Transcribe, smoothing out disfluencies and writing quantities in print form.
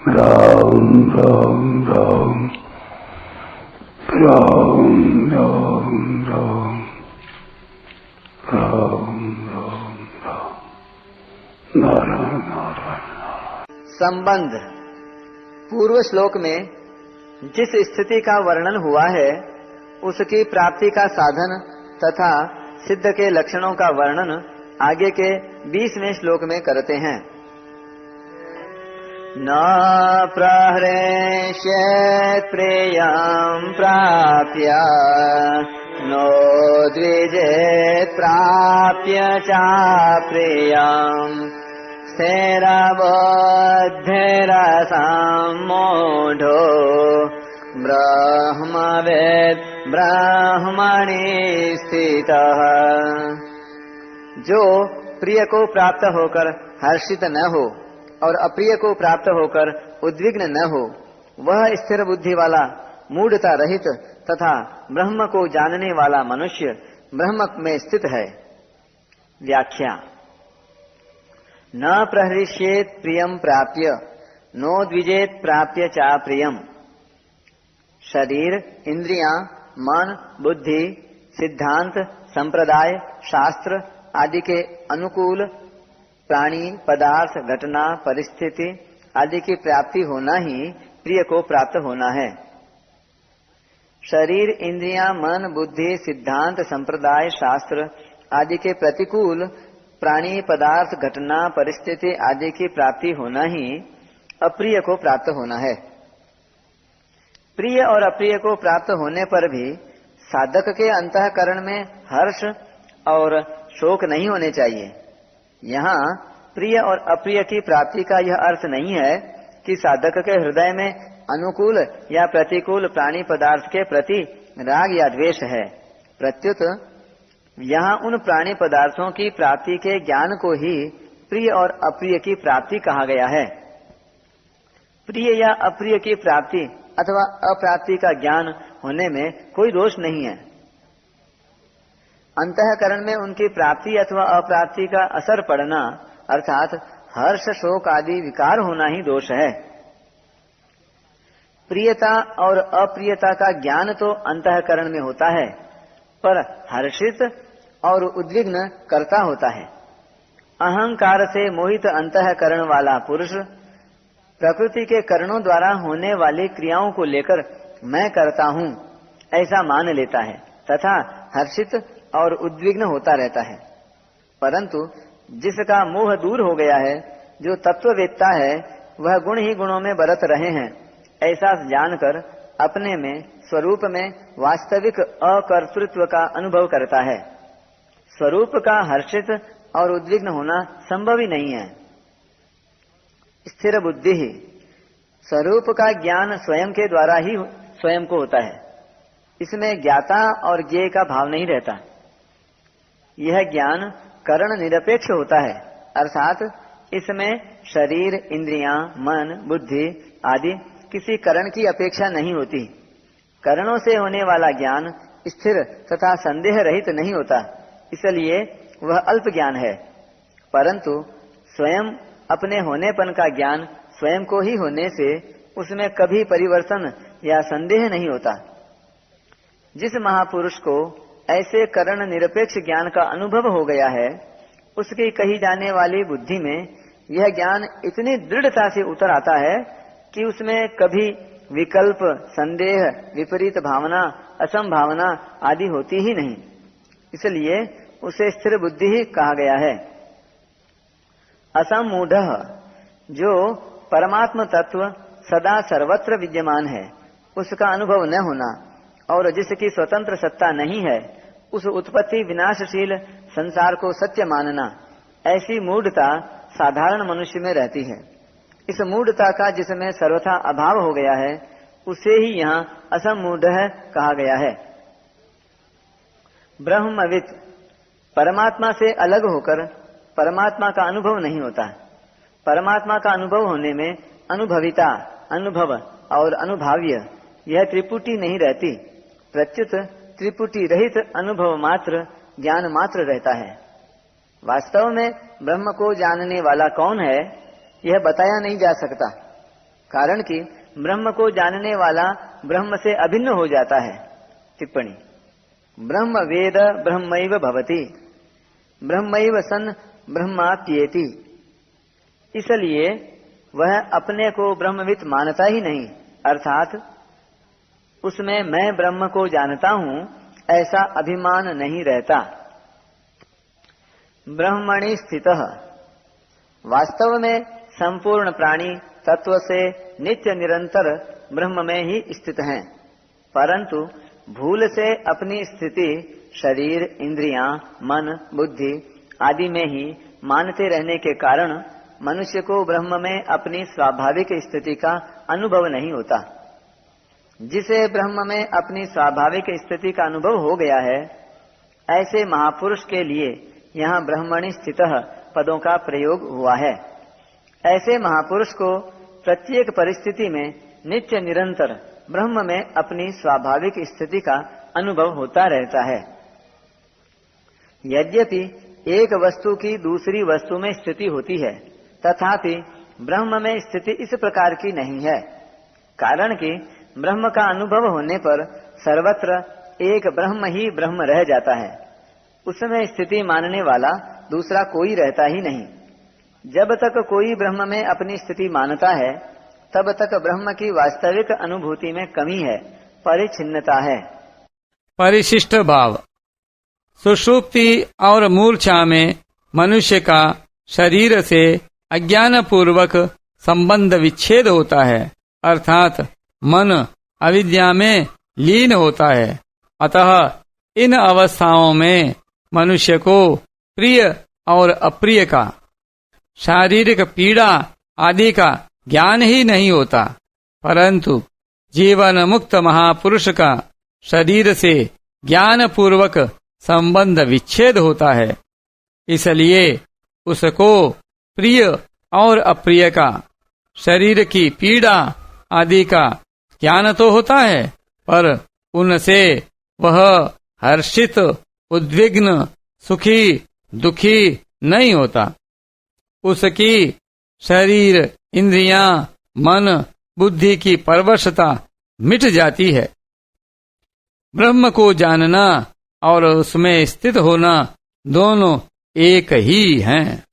राम राम राम राम राम राम राम राम राम नारायण नारायण। संबंध। पूर्व श्लोक में जिस स्थिति का वर्णन हुआ है उसकी प्राप्ति का साधन तथा सिद्ध के लक्षणों का वर्णन आगे के 20वें श्लोक में करते हैं। न प्रहृष्येत् प्रियं प्राप्य नो द्विजेत् प्राप्य चाप्रियम् स्थिरबुद्धिरसम्मूढो ब्रह्मवेत् ब्रह्मणि स्थितः। जो प्रिय को प्राप्त होकर हर्षित न हो और अप्रिय को प्राप्त होकर उद्विग्न न हो, वह स्थिर बुद्धि वाला, मूढ़ता रहित तथा ब्रह्म को जानने वाला मनुष्य ब्रह्म में स्थित है। व्याख्या। न प्रहृष्येत् प्रियं प्राप्य नो द्विजेत् प्राप्य चा प्रियम। शरीर, इंद्रियां, मन, बुद्धि, सिद्धांत, संप्रदाय, शास्त्र आदि के अनुकूल प्राणी, पदार्थ, घटना, परिस्थिति आदि की प्राप्ति होना ही प्रिय को प्राप्त होना है। शरीर, इंद्रियां, मन, बुद्धि, सिद्धांत, संप्रदाय, शास्त्र आदि के प्रतिकूल प्राणी, पदार्थ, घटना, परिस्थिति आदि की प्राप्ति होना ही अप्रिय को प्राप्त होना है। प्रिय और अप्रिय को प्राप्त होने पर भी साधक के अंतःकरण में हर्ष और शोक नहीं होने चाहिए। यहाँ प्रिय और अप्रिय की प्राप्ति का यह अर्थ नहीं है कि साधक के हृदय में अनुकूल या प्रतिकूल प्राणी पदार्थ के प्रति राग या द्वेष है। प्रत्युत यहाँ उन प्राणी पदार्थों की प्राप्ति के ज्ञान को ही प्रिय और अप्रिय की प्राप्ति कहा गया है। प्रिय या अप्रिय की प्राप्ति अथवा अप्राप्ति का ज्ञान होने में कोई दोष नहीं है। अंतःकरण में उनकी प्राप्ति अथवा अप्राप्ति का असर पड़ना अर्थात हर्ष, शोक आदि विकार होना ही दोष है। प्रियता और अप्रियता का ज्ञान तो अंतःकरण में होता है, पर हर्षित और उद्विग्न कर्ता होता है। अहंकार से मोहित अंतःकरण वाला पुरुष प्रकृति के करणों द्वारा होने वाली क्रियाओं को लेकर मैं करता हूँ ऐसा मान लेता है तथा हर्षित और उद्विग्न होता रहता है। परंतु जिसका मोह दूर हो गया है, जो तत्ववेत्ता है, वह गुण ही गुणों में बरत रहे हैं ऐसा जानकर अपने में स्वरूप में वास्तविक अकर्तृत्व का अनुभव करता है। स्वरूप का हर्षित और उद्विग्न होना संभव ही नहीं है। स्थिर बुद्धि ही स्वरूप का ज्ञान स्वयं के द्वारा ही स्वयं को होता है। इसमें ज्ञाता और ज्ञेय का भाव नहीं रहता। यह ज्ञान करण निरपेक्ष होता है, अर्थात इसमें शरीर, इंद्रियां, मन, बुद्धि आदि किसी करण की अपेक्षा नहीं होती। करणों से होने वाला ज्ञान स्थिर तथा संदेह रहित नहीं होता, इसलिए वह अल्प ज्ञान है। परंतु स्वयं अपने होनेपन का ज्ञान स्वयं को ही होने से उसमें कभी परिवर्तन या संदेह नहीं होता। जिस महापुरुष को ऐसे करण निरपेक्ष ज्ञान का अनुभव हो गया है, उसकी कही जाने वाली बुद्धि में यह ज्ञान इतनी दृढ़ता से उतर आता है कि उसमें कभी विकल्प, संदेह, विपरीत भावना, असंभावना आदि होती ही नहीं। इसलिए उसे स्थिर बुद्धि ही कहा गया है। असम्मूढ़, जो परमात्म तत्व सदा सर्वत्र विद्यमान है, उसका अनुभव न होना और जिसकी स्वतंत्र सत्ता नहीं है, उस उत्पत्ति विनाशशील संसार को सत्य मानना, ऐसी मूढ़ता साधारण मनुष्य में रहती है। इस मूढ़ता का जिसमें सर्वथा अभाव हो गया है, उसे ही यहाँ असम्मूढ़ कहा गया है। ब्रह्मवित्, परमात्मा से अलग होकर परमात्मा का अनुभव नहीं होता। परमात्मा का अनुभव होने में अनुभविता, अनुभव और अनुभाव्य यह त्रिपुटी नहीं रहती। प्रत्युत त्रिपुटी रहित अनुभव मात्र, ज्ञान मात्र रहता है। वास्तव में ब्रह्म को जानने वाला कौन है, यह बताया नहीं जा सकता। कारण कि ब्रह्म को जानने वाला ब्रह्म से अभिन्न हो जाता है। टिप्पणी। ब्रह्म वेद ब्रह्मैव भवति, ब्रह्मैव सन ब्रह्माप्येति। इसलिए वह अपने को ब्रह्मविद मानता ही नहीं, अर्थात उसमें मैं ब्रह्म को जानता हूँ ऐसा अभिमान नहीं रहता। ब्रह्मणि स्थितः, वास्तव में संपूर्ण प्राणी तत्व से नित्य निरंतर ब्रह्म में ही स्थित हैं, परंतु भूल से अपनी स्थिति शरीर, इंद्रियां, मन, बुद्धि आदि में ही मानते रहने के कारण मनुष्य को ब्रह्म में अपनी स्वाभाविक स्थिति का अनुभव नहीं होता। जिसे ब्रह्म में अपनी स्वाभाविक स्थिति का अनुभव हो गया है, ऐसे महापुरुष के लिए यहाँ ब्रह्मणि स्थितः पदों का प्रयोग हुआ है। ऐसे महापुरुष को प्रत्येक परिस्थिति में नित्य निरंतर ब्रह्म में अपनी स्वाभाविक स्थिति का अनुभव होता रहता है। यद्यपि एक वस्तु की दूसरी वस्तु में स्थिति होती है, तथापि ब्रह्म में स्थिति इस प्रकार की नहीं है, कारण कि ब्रह्म का अनुभव होने पर सर्वत्र एक ब्रह्म ही ब्रह्म रह जाता है। उसमें स्थिति मानने वाला दूसरा कोई रहता ही नहीं। जब तक कोई ब्रह्म में अपनी स्थिति मानता है, तब तक ब्रह्म की वास्तविक अनुभूति में कमी है, परिच्छिन्नता है। परिशिष्ट भाव। सुषुप्ति और मूर्छा में मनुष्य का शरीर से अज्ञान पूर्वक संबंध विच्छेद होता है, अर्थात मन अविद्या में लीन होता है। अतः इन अवस्थाओं में मनुष्य को प्रिय और अप्रिय का, शारीरिक पीड़ा आदि का ज्ञान ही नहीं होता, परंतु जीवन मुक्त महापुरुष का शरीर से ज्ञान पूर्वक संबंध विच्छेद होता है। इसलिए उसको प्रिय और अप्रिय का, शरीर की पीड़ा आदि का ज्ञान तो होता है, पर उनसे वह हर्षित, उद्विग्न, सुखी, दुखी नहीं होता। उसकी शरीर, इंद्रियां, मन, बुद्धि की परवशता मिट जाती है। ब्रह्म को जानना और उसमें स्थित होना दोनों एक ही हैं।